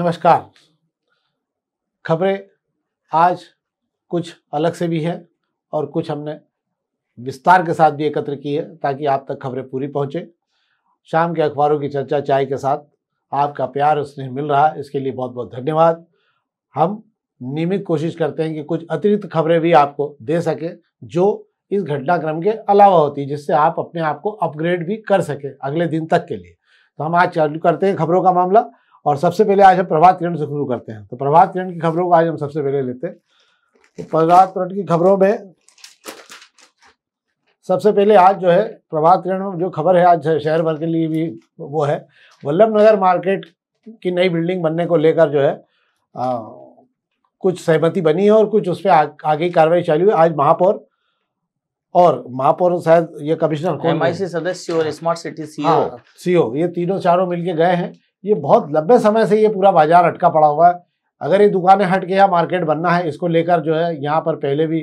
नमस्कार। खबरें आज कुछ अलग से भी हैं और कुछ हमने विस्तार के साथ भी एकत्र की है ताकि आप तक खबरें पूरी पहुंचे। शाम के अखबारों की चर्चा चाय के साथ आपका प्यार और स्नेह मिल रहा है, इसके लिए बहुत बहुत धन्यवाद। हम नियमित कोशिश करते हैं कि कुछ अतिरिक्त खबरें भी आपको दे सकें जो इस घटनाक्रम के अलावा होती है, जिससे आप अपने आप को अपग्रेड भी कर सकें अगले दिन तक के लिए। तो हम आज चालू करते हैं खबरों का मामला और सबसे पहले आज हम प्रभात किरण से शुरू करते हैं। तो प्रभात किरण की खबरों को आज हम सबसे पहले लेते हैं। तो प्रभात किरण की खबरों में सबसे पहले आज जो है प्रभात किरण में जो खबर है आज शहर भर के लिए भी वो है वल्लभ नगर मार्केट की नई बिल्डिंग बनने को लेकर जो है कुछ सहमति बनी है और कुछ उस पर आगे की कार्रवाई चालू है। आज महापौर शायद ये कमिश्नर MIC सदस्य और स्मार्ट सिटी सीओ ये तीनों चारों मिलके गए हैं। ये बहुत लंबे समय से ये पूरा बाजार अटका पड़ा हुआ है। अगर ये दुकानें हट के यहाँ मार्केट बनना है, इसको लेकर जो है यहाँ पर पहले भी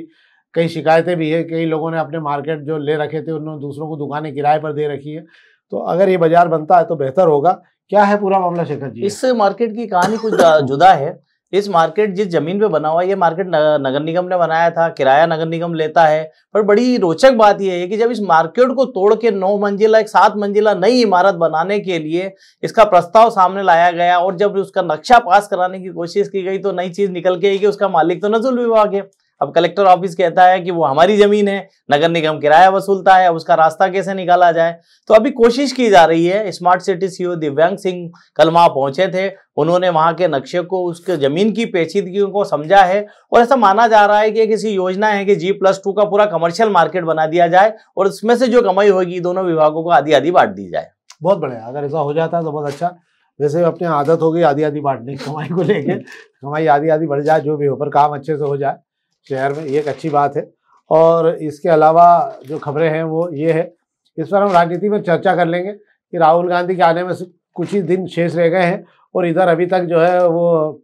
कई शिकायतें भी है। कई लोगों ने अपने मार्केट जो ले रखे थे उन्होंने दूसरों को दुकानें किराए पर दे रखी है। तो अगर ये बाजार बनता है तो बेहतर होगा। क्या है पूरा मामला शेखर जी? इस मार्केट की कहानी कुछ जुदा है। इस मार्केट जिस जमीन पे बना हुआ है, ये मार्केट नगर निगम ने बनाया था, किराया नगर निगम लेता है। पर बड़ी रोचक बात यह है कि जब इस मार्केट को तोड़ के 9 मंजिला एक 7 मंजिला नई इमारत बनाने के लिए इसका प्रस्ताव सामने लाया गया और जब उसका नक्शा पास कराने की कोशिश की गई तो नई चीज निकल के आई कि उसका मालिक तो नजूल विभाग है। अब कलेक्टर ऑफिस कहता है कि वो हमारी जमीन है, नगर निगम किराया वसूलता है, अब उसका रास्ता कैसे निकाला जाए। तो अभी कोशिश की जा रही है। स्मार्ट सिटी सीओ दिव्यांग सिंह कल वहां पहुंचे थे। उन्होंने वहां के नक्शे को, उसके जमीन की पेचीदगियों को समझा है और ऐसा माना जा रहा है कि किसी योजना है कि G+2 का पूरा कमर्शियल मार्केट बना दिया जाए और उसमें से जो कमाई होगी दोनों विभागों को आधी आधी बांट दी जाए। बहुत बढ़िया, अगर ऐसा हो जाता है तो बहुत अच्छा। वैसे अपनी आदत हो गई आधी आधी बांटने की कमाई को लेके, कमाई आधी आधी बढ़ जाए जो भी हो, पर काम अच्छे से हो जाए शहर में, ये एक अच्छी बात है। और इसके अलावा जो खबरें हैं वो ये है, इस पर हम राजनीति में चर्चा कर लेंगे कि राहुल गांधी के आने में कुछ ही दिन शेष रह गए हैं और इधर अभी तक जो है वो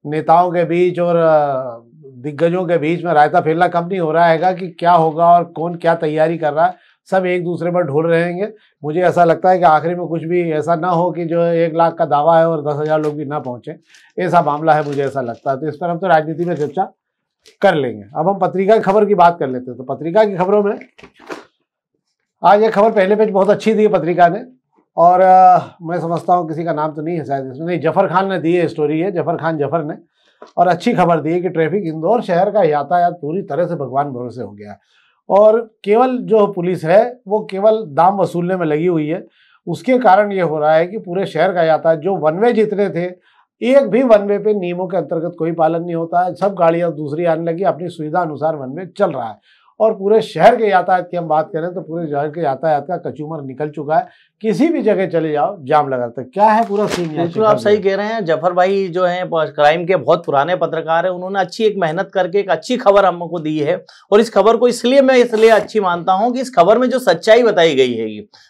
नेताओं के बीच और दिग्गजों के बीच में रायता फैलना कम नहीं हो रहा है कि क्या होगा और कौन क्या तैयारी कर रहा है। सब एक दूसरे पर ढोल रहेंगे। मुझे ऐसा लगता है कि आखिरी में कुछ भी ऐसा ना हो कि जो 1 लाख का दावा है और 10,000 लोग भी ना पहुंचे, ऐसा मामला है, मुझे ऐसा लगता है। तो इस पर हम तो राजनीति में चर्चा कर लेंगे। अब हम पत्रिका की खबर की बात कर लेते हैं। तो पत्रिका की खबरों में आज ये खबर पहले पेज बहुत अच्छी दी पत्रिका ने और मैं समझता हूँ किसी का नाम तो नहीं है शायद इसमें, नहीं, जफर खान ने दी है स्टोरी है, जफर ने, और अच्छी खबर दी है कि ट्रैफिक इंदौर शहर का यातायात पूरी तरह से भगवान भरोसे हो गया है और केवल जो पुलिस है वो केवल दाम वसूलने में लगी हुई है। उसके कारण ये हो रहा है कि पूरे शहर का यातायात, जो वन वे जितने थे, एक भी वन वे पे नियमों के अंतर्गत कोई पालन नहीं होता है। सब गाड़ियां दूसरी आने लगी, अपनी सुविधा अनुसार वन वे चल रहा है। और पूरे शहर के यातायात की हम बात करें तो पूरे शहर के यातायात का कचूमर निकल चुका है। किसी भी जगह चले जाओ जाम लगा रहता है। क्या है पूरा सीन? बिल्कुल आप सही कह रहे हैं। जफर भाई जो हैं क्राइम के बहुत पुराने पत्रकार हैं, उन्होंने अच्छी एक मेहनत करके एक अच्छी खबर हमको दी है और इस खबर को इसलिए अच्छी मानता हूं कि इस खबर में जो सच्चाई बताई गई है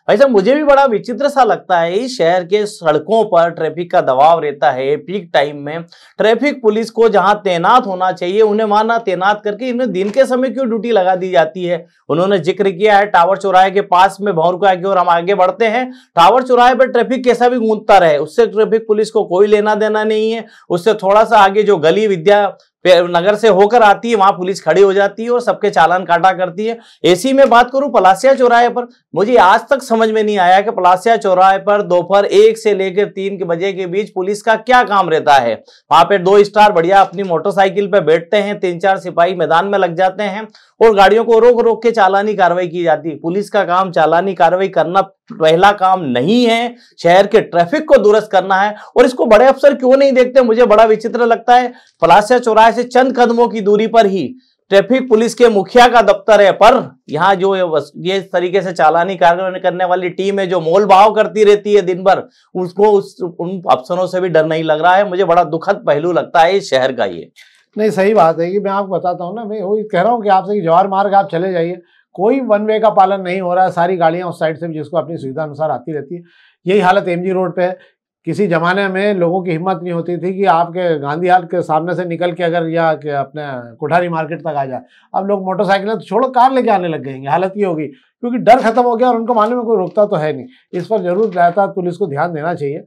भाई साहब, मुझे भी बड़ा विचित्र सा लगता है। इस शहर के सड़कों पर ट्रैफिक का दबाव रहता है। पीक टाइम में ट्रैफिक पुलिस को जहां तैनात होना चाहिए उन्हें वहां ना तैनात करके इन्हें दिन के समय क्यों ड्यूटी लगा दी जाती है। उन्होंने जिक्र किया है टावर चौराहे के पास में भौरकुआ की ओर हम आगे बढ़ते हैं। टावर चौराहे पर ट्रैफिक कैसा भी गूंजता रहे, उससे ट्रैफिक पुलिस को कोई लेना देना नहीं है। उससे थोड़ा सा आगे जो गली विद्या नगर से होकर आती है वहां पुलिस खड़ी हो जाती है और सबके चालान काटा करती है। ऐसी में बात करूं पलासिया चौराहे पर, मुझे आज तक समझ में नहीं आया कि पलासिया चौराहे पर दोपहर 1 से लेकर 3 बजे के बीच पुलिस का क्या काम रहता है। वहां पे 2 स्टार बढ़िया अपनी मोटरसाइकिल पे बैठते हैं, 3-4 सिपाही मैदान में लग जाते हैं और गाड़ियों को रोक रोक के चालानी कार्रवाई की जाती है। पुलिस का काम चालानी कार्रवाई करना पहला काम नहीं है, शहर के ट्रैफिक को दुरुस्त करना है। और इसको बड़े अफसर क्यों नहीं देखते, मुझे बड़ा विचित्र लगता है। पलासिया चौराहे से चंद कदमों की दूरी पर ही ट्रैफिक पुलिस के मुखिया का दफ्तर है, पर यहाँ जो ये तरीके से चालानी कार्रवाई करने वाली टीम है जो मोल भाव करती रहती है दिन भर, उसको उन अफसरों से भी डर नहीं लग रहा है। मुझे बड़ा दुखद पहलू लगता है इस शहर का। ये नहीं, सही बात है कि मैं आपको बताता हूँ ना, मैं वही कह रहा हूँ कि आपसे जवाहर मार्ग आप चले जाइए, कोई वन वे का पालन नहीं हो रहा है। सारी गाड़ियां उस साइड से भी जिसको अपनी सुविधा अनुसार आती रहती है। यही हालत MG रोड पे है। किसी जमाने में लोगों की हिम्मत नहीं होती थी कि आपके गांधी हाट के सामने से निकल के अगर या अपने कोठारी मार्केट तक आ जाए। अब लोग मोटरसाइकिलें तो छोड़ो कार लेके आने लग गए। हालत ये होगी क्योंकि डर खत्म हो गया और उनको मालूम है कोई रोकता तो है नहीं। इस पर जरूर रहता पुलिस को ध्यान देना चाहिए।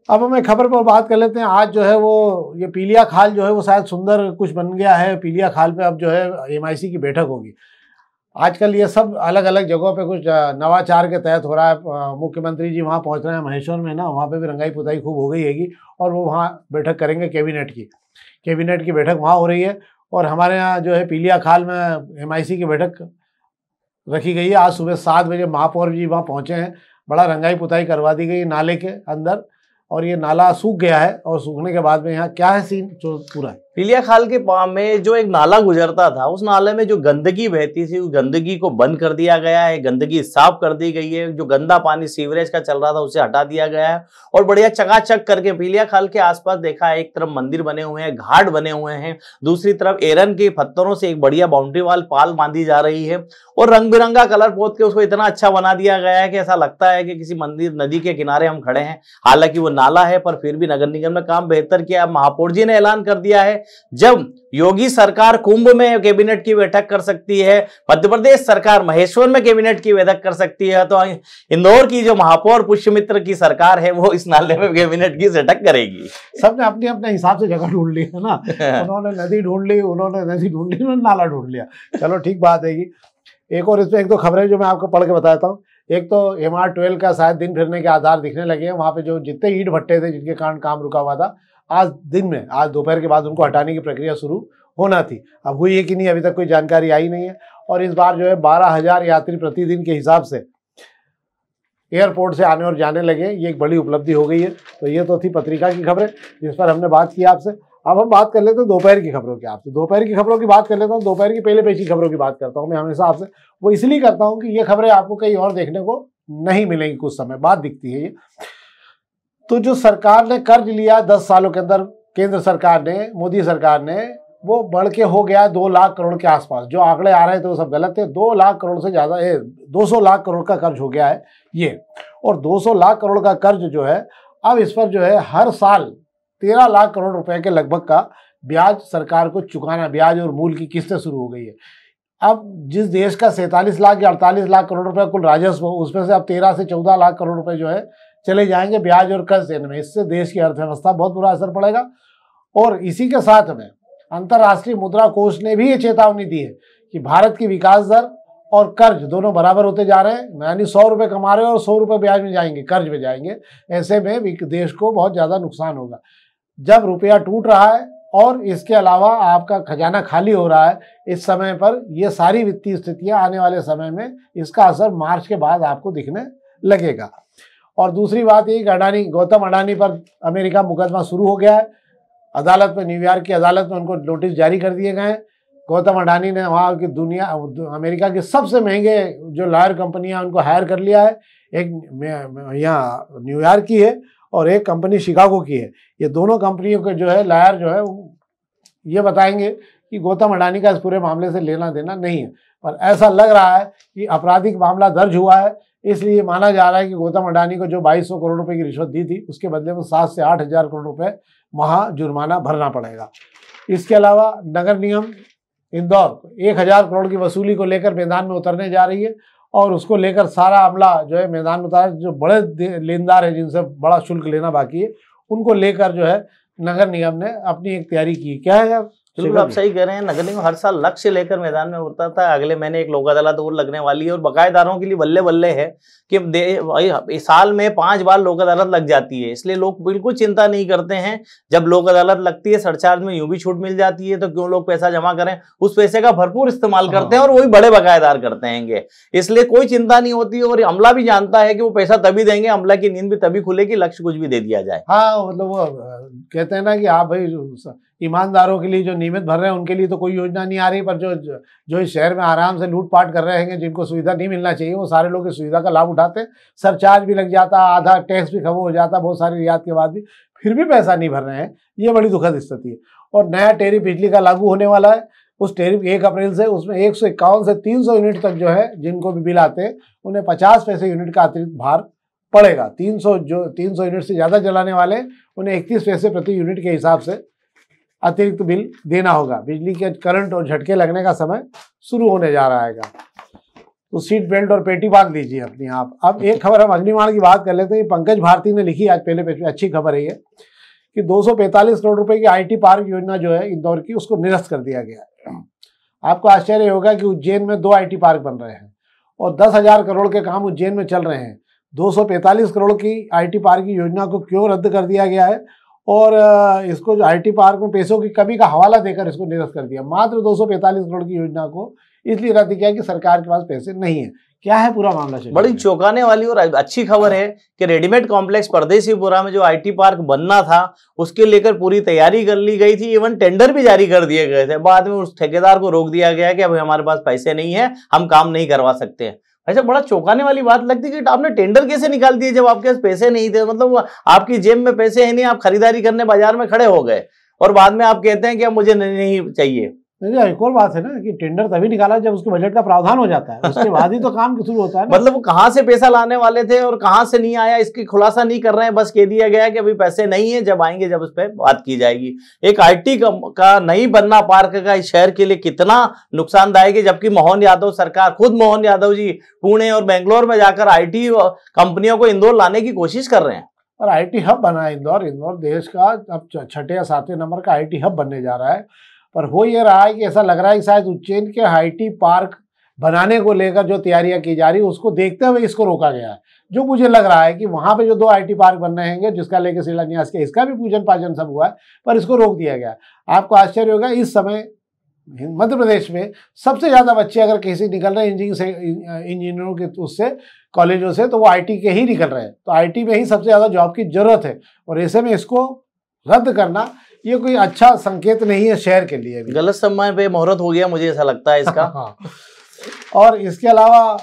अब हम एक खबर पर बात कर लेते हैं। आज जो है वो ये पीलिया खाल जो है वो शायद सुंदर कुछ बन गया है। पीलिया खाल पे अब जो है MIC की बैठक होगी। आजकल ये सब अलग अलग जगहों पे कुछ नवाचार के तहत हो रहा है। मुख्यमंत्री जी वहाँ पहुँच रहे हैं महेश्वर में ना, वहाँ पे भी रंगाई पुताई खूब हो गई हैगी और वो वहाँ बैठक करेंगे कैबिनेट की बैठक वहाँ हो रही है। और हमारे यहाँ जो है पीलिया खाल में MIC की बैठक रखी गई है। आज सुबह 7 बजे महापौर जी वहाँ पहुँचे हैं, बड़ा रंगाई पुताई करवा दी गई नाले के अंदर, और ये नाला सूख गया है और सूखने के बाद में यहाँ क्या है सीन जो पूरा है। पीलिया खाल के में जो एक नाला गुजरता था, उस नाले में जो गंदगी बहती थी, उस गंदगी को बंद कर दिया गया है, गंदगी साफ कर दी गई है। जो गंदा पानी सीवरेज का चल रहा था उसे हटा दिया गया है और बढ़िया चकाचक करके पीलिया खाल के आसपास देखा है, एक तरफ मंदिर बने हुए हैं, घाट बने हुए हैं, दूसरी तरफ एरन के पत्थरों से एक बढ़िया बाउंड्री वाल पाल बांधी जा रही है और रंग बिरंगा कलर पोत के उसको इतना अच्छा बना दिया गया है कि ऐसा लगता है कि किसी मंदिर नदी के किनारे हम खड़े हैं। हालांकि वो नाला है, पर फिर भी नगर निगम ने काम बेहतर किया। महापौर जी ने ऐलान कर दिया है, जब योगी सरकार कुंभ में कैबिनेट की बैठक कर सकती है, मध्य प्रदेश सरकार महेश्वर में कैबिनेट की बैठक कर सकती है, तो इंदौर की जो महापौर पुष्यमित्र की सरकार है वो इस नाले में कैबिनेट की बैठक करेगी। सबने अपने अपने हिसाब से जगह ढूंढ ली है ना। उन्होंने नदी ढूंढ ली, उन्होंने नाला ढूंढ लिया। चलो ठीक बात है। एक और इसमें एक दो खबरें जो मैं आपको पढ़ के बताता हूँ। एक तो MR12 का शायद दिन फिरने के आधार दिखने लगे हैं। वहाँ पे जो जितने ईंट भट्टे थे जिनके कारण काम रुका हुआ था, आज दोपहर के बाद उनको हटाने की प्रक्रिया शुरू होना थी। अब हुई है कि नहीं अभी तक कोई जानकारी आई नहीं है। और इस बार जो है 12,000 यात्री प्रतिदिन के हिसाब से एयरपोर्ट से आने और जाने लगे, ये एक बड़ी उपलब्धि हो गई है। तो ये तो थी पत्रिका की खबरें जिस पर हमने बात की आपसे। अब हम बात कर लेते हैं दोपहर की खबरों की। आपसे दोपहर की खबरों की बात कर लेता हूँ। दोपहर की पहले पेशी खबरों की बात करता हूँ मैं हमेशा आपसे। वो इसलिए करता हूँ कि ये खबरें आपको कहीं और देखने को नहीं मिलेंगी, कुछ समय बाद दिखती है ये। तो जो सरकार ने कर्ज लिया 10 सालों के अंदर, केंद्र सरकार ने, मोदी सरकार ने, वो बढ़ के हो गया 2 लाख करोड़ के आसपास। जो आंकड़े आ रहे थे वो सब गलत थे। 2 लाख करोड़ से ज़्यादा 200 लाख करोड़ का कर्ज हो गया है ये। और 200 लाख करोड़ का कर्ज जो है, अब इस पर जो है हर साल 13 लाख करोड़ रुपए के लगभग का ब्याज सरकार को चुकाना, ब्याज और मूल की किस्तें शुरू हो गई है। अब जिस देश का 47 लाख या 48 लाख करोड़ रुपए कुल राजस्व हो, उसमें से अब 13 से 14 लाख करोड़ रुपए जो है चले जाएंगे ब्याज और कर्ज देने में। इससे देश की अर्थव्यवस्था बहुत बुरा असर पड़ेगा। और इसी के साथ में अंतर्राष्ट्रीय मुद्रा कोष ने भी ये चेतावनी दी है कि भारत की विकास दर और कर्ज दोनों बराबर होते जा रहे हैं। यानी 100 रुपये कमा रहे हैं और 100 रुपये ब्याज में जाएंगे, कर्ज में जाएंगे। ऐसे में देश को बहुत ज़्यादा नुकसान होगा। जब रुपया टूट रहा है और इसके अलावा आपका खजाना खाली हो रहा है, इस समय पर ये सारी वित्तीय स्थितियां आने वाले समय में इसका असर मार्च के बाद आपको दिखने लगेगा। और दूसरी बात ये कि गौतम अडानी पर अमेरिका मुकदमा शुरू हो गया है अदालत में। न्यूयॉर्क की अदालत में उनको नोटिस जारी कर दिए गए हैं। गौतम अडानी ने वहाँ की अमेरिका की सबसे महंगे जो लॉयर कंपनियां उनको हायर कर लिया है। एक यहाँ न्यूयॉर्क की है और एक कंपनी शिकागो की है। ये दोनों कंपनियों के जो है लॉयर जो है ये बताएंगे कि गौतम अडानी का इस पूरे मामले से लेना देना नहीं है। पर ऐसा लग रहा है कि आपराधिक मामला दर्ज हुआ है, इसलिए माना जा रहा है कि गौतम अडानी को जो 2200 करोड़ रुपए की रिश्वत दी थी उसके बदले में 7 से 8 हज़ार करोड़ रुपए महा जुर्माना भरना पड़ेगा। इसके अलावा नगर निगम इंदौर 1000 करोड़ की वसूली को लेकर मैदान में उतरने जा रही है और उसको लेकर सारा अमला जो है मैदान में उतारा। जो बड़े लेनदार है जिनसे बड़ा शुल्क लेना बाकी है, उनको लेकर जो है नगर निगम ने अपनी एक तैयारी की। क्या है यार, बिल्कुल आप सही कह रहे हैं। नगर निगम हर साल लक्ष्य लेकर मैदान में उतरता था। अगले महीने एक लोक अदालत और लगने वाली है और बकायेदारों के लिए बल्ले बल्ले है कि साल में 5 बार लोक अदालत लग जाती है, इसलिए लोग बिल्कुल चिंता नहीं करते हैं। जब लोक अदालत लगती है सरचार्ज में यूं भी छूट मिल जाती है, तो क्यों लोग पैसा जमा करें। उस पैसे का भरपूर इस्तेमाल करते हैं और वही बड़े बकायेदार करते हैं, इसलिए कोई चिंता नहीं होती। और अमला भी जानता है कि वो पैसा तभी देंगे, अमला की नींद भी तभी खुलेगी, लक्ष्य कुछ भी दे दिया जाए। हाँ, मतलब वो कहते हैं ना कि आप भाई ईमानदारों के लिए जो नियमित भर रहे हैं उनके लिए तो कोई योजना नहीं आ रही, पर जो इस शहर में आराम से लूटपाट कर रहे हैं, जिनको सुविधा नहीं मिलना चाहिए, वो सारे लोग इस सुविधा का लाभ उठाते हैं। सरचार्ज भी लग जाता, आधा टैक्स भी खत्म हो जाता, बहुत सारी रियायत के बाद भी फिर भी पैसा नहीं भर रहे हैं। ये बड़ी दुखद स्थिति है। और नया टैरिफ बिजली का लागू होने वाला है। उस टैरिफ 1 अप्रैल से उसमें 151 से 300 यूनिट तक जो है जिनको भी बिल आते हैं उन्हें 50 पैसे यूनिट का अतिरिक्त भार पड़ेगा। 300 यूनिट से ज़्यादा जलाने वाले उन्हें 31 पैसे प्रति यूनिट के हिसाब से अतिरिक्त बिल देना होगा। बिजली के करंट और झटके लगने का समय शुरू होने जा रहा है। तो सीट बेल्ट और पेटी बांध लीजिए अपनी आप। अब एक खबर हम अग्निबाण की बात कर लेते हैं। पंकज भारती ने लिखी आज पहले पेज पे, अच्छी खबर है ये, कि 245 करोड़ रुपए की IT पार्क योजना जो है इंदौर की, उसको निरस्त कर दिया गया है। आपको आश्चर्य होगा कि उज्जैन में 2 IT पार्क बन रहे हैं और 10,000 करोड़ के काम उज्जैन में चल रहे हैं। 245 करोड़ की IT पार्क की योजना को क्यों रद्द कर दिया गया है और इसको जो IT पार्क में पैसों की कमी का हवाला देकर इसको निरस्त कर दिया। मात्र 245 करोड़ की योजना को इसलिए रद्द किया कि सरकार के पास पैसे नहीं है। क्या है पूरा मामला? बड़ी चौंकाने वाली और अच्छी खबर है कि रेडीमेड कॉम्प्लेक्स परदेसीपुरा में जो IT पार्क बनना था उसके लेकर पूरी तैयारी कर ली गई थी, इवन टेंडर भी जारी कर दिए गए थे। बाद में उस ठेकेदार को रोक दिया गया कि अब हमारे पास पैसे नहीं है, हम काम नहीं करवा सकते हैं। ऐसा बड़ा चौंकाने वाली बात लगती है कि आपने टेंडर कैसे निकाल दिए जब आपके पास पैसे नहीं थे। मतलब आपकी जेब में पैसे है नहीं, आप खरीदारी करने बाजार में खड़े हो गए और बाद में आप कहते हैं कि अब मुझे नहीं चाहिए। एक और बात है ना कि टेंडर तभी निकाला जब उसके बजट का प्रावधान हो जाता है, उसके बाद ही तो काम शुरू होता है ना। मतलब वो कहाँ से पैसा लाने वाले थे और कहाँ से नहीं आया इसकी खुलासा नहीं कर रहे हैं, बस कह दिया गया है कि अभी पैसे नहीं है, जब आएंगे जब उस पर बात की जाएगी। एक IT का नहीं बनना पार्क का इस शहर के लिए कितना नुकसानदायक है, जबकि मोहन यादव सरकार, खुद मोहन यादव जी पुणे और बेंगलोर में जाकर IT कंपनियों को इंदौर लाने की कोशिश कर रहे हैं। और IT हब बना है इंदौर। इंदौर देश का अब 6 या 7वें नंबर का IT हब बनने जा रहा है। पर हो ये रहा है कि ऐसा लग रहा है कि शायद उज्जैन के IT पार्क बनाने को लेकर जो तैयारियां की जा रही है उसको देखते हुए इसको रोका गया है। जो मुझे लग रहा है कि वहां पे जो 2 IT पार्क बन रहे हैं जिसका लेके शिलान्यास किया, इसका भी पूजन पाजन सब हुआ है, पर इसको रोक दिया गया। आपको आश्चर्य होगा, इस समय मध्य प्रदेश में सबसे ज्यादा बच्चे अगर किसी निकल रहे हैं इंजीनियरों के उससे कॉलेजों से, तो वो IT के ही निकल रहे हैं। तो IT में ही सबसे ज्यादा जॉब की जरूरत है और ऐसे में इसको रद्द करना ये कोई अच्छा संकेत नहीं है शहर के लिए भी। गलत समय पे मुहूर्त हो गया, मुझे ऐसा लगता है इसका। हाँ। और इसके अलावा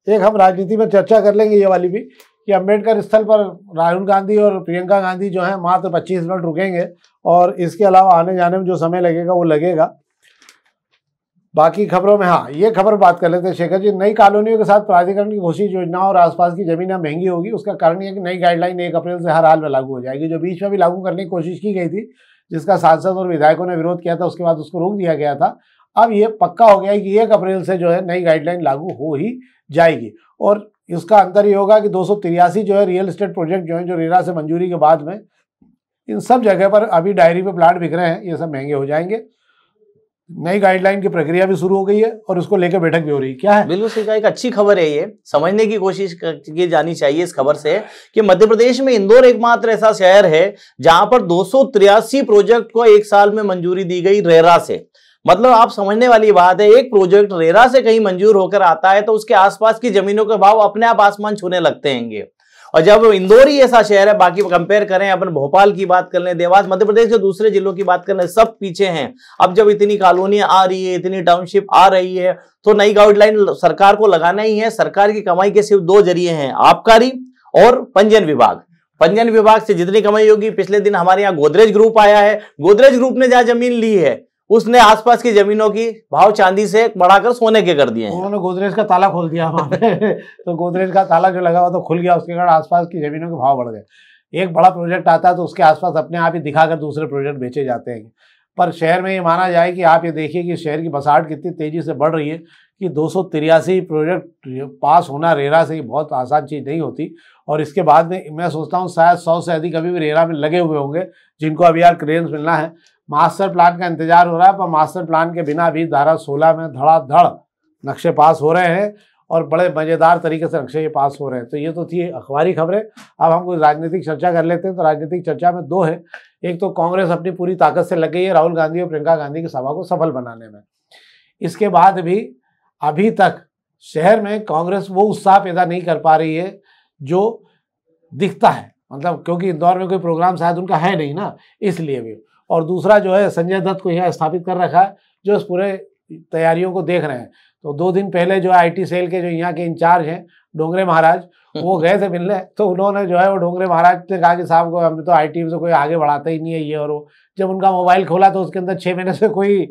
एक हम राजनीति में चर्चा कर लेंगे ये वाली भी, कि अंबेडकर स्थल पर राहुल गांधी और प्रियंका गांधी जो है मात्र 25 मिनट रुकेंगे और इसके अलावा आने जाने में जो समय लगेगा वो लगेगा। बाकी खबरों में हाँ, ये खबर बात कर लेते हैं शेखर जी। नई कॉलोनियों के साथ प्राधिकरण की घोषित योजनाओं और आसपास की जमीनें महंगी होगी। उसका कारण यह कि नई गाइडलाइन 1 अप्रैल से हर हाल में लागू हो जाएगी। जो बीच में भी लागू करने की कोशिश की गई थी, जिसका सांसद और विधायकों ने विरोध किया था, उसके बाद उसको रोक दिया गया था। अब ये पक्का हो गया है कि 1 अप्रैल से जो है नई गाइडलाइन लागू हो ही जाएगी। और इसका अंतर ये होगा कि 283 जो है रियल एस्टेट प्रोजेक्ट जो है, जो रेरा से मंजूरी के बाद में इन सब जगह पर अभी डायरी पे प्लाट बिक रहे हैं, ये सब महंगे हो जाएंगे। नई गाइडलाइन की प्रक्रिया भी शुरू हो गई है और उसको लेकर बैठक भी हो रही है। क्या है? बिल्कुल सही कहा, एक अच्छी खबर है। ये समझने की कोशिश की जानी चाहिए इस खबर से कि मध्य प्रदेश में इंदौर एकमात्र ऐसा शहर है जहां पर 283 प्रोजेक्ट को 1 साल में मंजूरी दी गई रेरा से। मतलब आप समझने वाली बात है, एक प्रोजेक्ट रेरा से कहीं मंजूर होकर आता है तो उसके आसपास की जमीनों के भाव अपने आप आसमान छूने लगते हैं। और जब इंदौर ही ऐसा शहर है, बाकी कंपेयर करें, अपन भोपाल की बात कर लें, देवास, मध्य प्रदेश के दूसरे जिलों की बात कर लें, सब पीछे हैं। अब जब इतनी कॉलोनियां आ रही है, इतनी टाउनशिप आ रही है, तो नई गाइडलाइन सरकार को लगाना ही है। सरकार की कमाई के सिर्फ 2 जरिए हैं, आबकारी और पंजीयन विभाग। पंजीयन विभाग से जितनी कमाई होगी, पिछले दिन हमारे यहाँ गोदरेज ग्रुप आया है, गोदरेज ग्रुप ने जहां जमीन ली है उसने आसपास की जमीनों की भाव चांदी से बढ़ाकर सोने के कर दिए हैं। उन्होंने गोदरेज का ताला खोल दिया वहां पे तो गोदरेज का ताला जो लगा हुआ तो खुल गया, उसके कारण आसपास की जमीनों के भाव बढ़ गए। एक बड़ा प्रोजेक्ट आता है तो उसके आसपास अपने आप ही दिखाकर दूसरे प्रोजेक्ट बेचे जाते हैं। पर शहर में ये माना जाए कि आप ये देखिए कि शहर की बसाहट कितनी तेजी से बढ़ रही है कि 283 प्रोजेक्ट पास होना रेरा से बहुत आसान चीज़ नहीं होती। और इसके बाद में मैं सोचता हूँ शायद 100 से अधिक अभी भी रेरा में लगे हुए होंगे, जिनको अभी यार क्लियरेंस मिलना है। मास्टर प्लान का इंतजार हो रहा है, पर मास्टर प्लान के बिना भी धारा 16 में धड़ाधड़ नक्शे पास हो रहे हैं और बड़े मज़ेदार तरीके से नक्शे ये पास हो रहे हैं। तो ये तो थी अखबारी खबरें। अब हम कुछ राजनीतिक चर्चा कर लेते हैं। तो राजनीतिक चर्चा में 2 है। एक तो कांग्रेस अपनी पूरी ताकत से लग गई है राहुल गांधी और प्रियंका गांधी की सभा को सफल बनाने में। इसके बाद भी अभी तक शहर में कांग्रेस वो उत्साह पैदा नहीं कर पा रही है जो दिखता है, मतलब क्योंकि इंदौर में कोई प्रोग्राम शायद उनका है नहीं ना, इसलिए भी। और दूसरा जो है संजय दत्त को यहाँ स्थापित कर रखा है जो इस पूरे तैयारियों को देख रहे हैं। तो 2 दिन पहले जो IT सेल के जो यहाँ के इंचार्ज हैं डोंगरे महाराज, वो गए थे मिलने। तो उन्होंने जो है वो डोंगरे महाराज ने कहा कि साहब को हम तो IT से कोई आगे बढ़ाता ही नहीं है ये और वो। जब उनका मोबाइल खोला तो उसके अंदर 6 महीने से कोई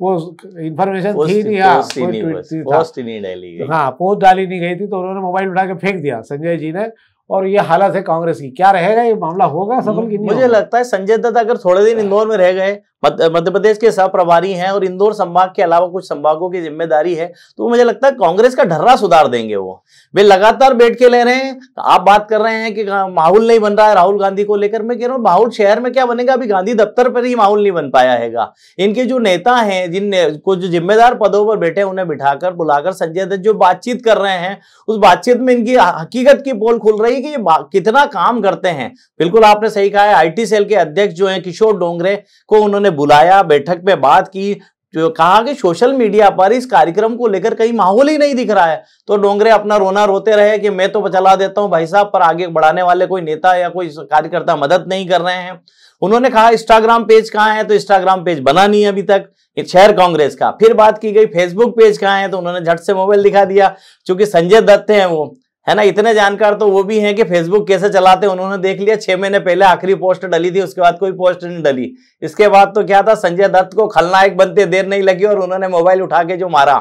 वो इंफॉर्मेशन थी नहीं, पोस्ट डाली नहीं गई। हाँ, पोस्ट डाली नहीं गई थी। तो उन्होंने मोबाइल उठा के फेंक दिया संजय जी ने और ये हालत है कांग्रेस की। क्या रहेगा ये मामला, होगा सफल कि नहीं? मुझे लगता है संजय दत्त अगर थोड़े दिन इंदौर में रह गए, मध्य प्रदेश के सह प्रभारी हैं और इंदौर संभाग के अलावा कुछ संभागों की जिम्मेदारी है, तो मुझे लगता है कांग्रेस का ढर्रा सुधार देंगे वो। वे लगातार बैठ के ले रहे हैं। आप बात कर रहे हैं कि माहौल नहीं बन रहा है राहुल गांधी को लेकर, मैं कह रहा हूँ माहौल शहर में क्या बनेगा, अभी गांधी दफ्तर पर ही माहौल नहीं बन पाया हैगा। इनके जो नेता हैं, जिन कुछ जिम्मेदार पदों पर बैठे, उन्हें बिठाकर बुलाकर संजय दत्त जो बातचीत कर रहे हैं, उस बातचीत में इनकी हकीकत की पोल खुल रही है कि ये कितना काम करते हैं। बिल्कुल आपने सही कहा है, IT सेल के अध्यक्ष जो हैं किशोर डोंगरे को उन्होंने बुलाया, बैठक में बात की, जो कहा कि सोशल मीडिया पर इस कार्यक्रम को लेकर कहीं माहौल ही नहीं दिख रहा है। तो डोंगरे अपना रोना रोते रहे कि मैं तो चला देता हूं भाई साहब, पर आगे बढ़ाने वाले कोई नेता या कोई कार्यकर्ता मदद नहीं कर रहे हैं। उन्होंने कहा इंस्टाग्राम पेज कहाँ है, तो इंस्टाग्राम पेज बना नहीं अभी तक शहर कांग्रेस का। फिर बात की गई फेसबुक पेज कहाँ है, तो उन्होंने झट से मोबाइल दिखा दिया। चूंकि संजय दत्त हैं वो, है ना, इतने जानकार तो वो भी हैं कि फेसबुक कैसे चलाते हैं उन्होंने देख लिया। 6 महीने पहले आखिरी पोस्ट डली थी, उसके बाद कोई पोस्ट नहीं डली। इसके बाद तो क्या था, संजय दत्त को खलनायक बनते देर नहीं लगी और उन्होंने मोबाइल उठा के जो मारा,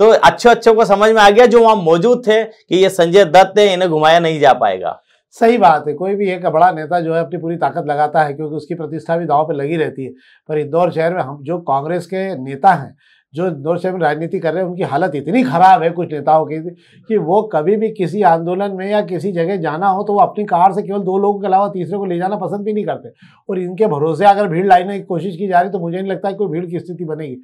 तो अच्छों को समझ में आ गया जो वहां मौजूद थे कि ये संजय दत्त है, इन्हें घुमाया नहीं जा पाएगा। सही बात है, कोई भी एक बड़ा नेता जो है अपनी पूरी ताकत लगाता है, क्योंकि उसकी प्रतिष्ठा भी दांव पे लगी रहती है। पर इंदौर शहर में हम जो कांग्रेस के नेता हैं, जो इंदौर शहर में राजनीति कर रहे हैं, उनकी हालत इतनी खराब है कुछ नेताओं की कि वो कभी भी किसी आंदोलन में या किसी जगह जाना हो तो वो अपनी कार से केवल 2 लोगों के अलावा तीसरे को ले जाना पसंद भी नहीं करते। और इनके भरोसे अगर भीड़ लाने की कोशिश की जा रही तो मुझे नहीं लगता है कोई भीड़ की स्थिति बनेगी।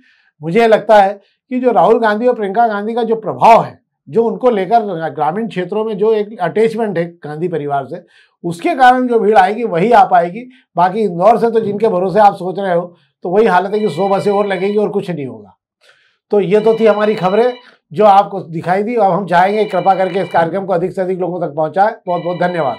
मुझे लगता है कि जो राहुल गांधी और प्रियंका गांधी का जो प्रभाव है, जो उनको लेकर ग्रामीण क्षेत्रों में जो एक अटैचमेंट है गांधी परिवार से, उसके कारण जो भीड़ आएगी वही आ पाएगी। बाकी इंदौर से तो जिनके भरोसे आप सोच रहे हो, तो वही हालत है कि 100 बसें और लगेगी और कुछ नहीं होगा। तो ये तो थी हमारी खबरें जो आपको दिखाई दी। अब हम चाहेंगे कृपा करके इस कार्यक्रम को अधिक से अधिक लोगों तक पहुंचाएं। बहुत बहुत धन्यवाद।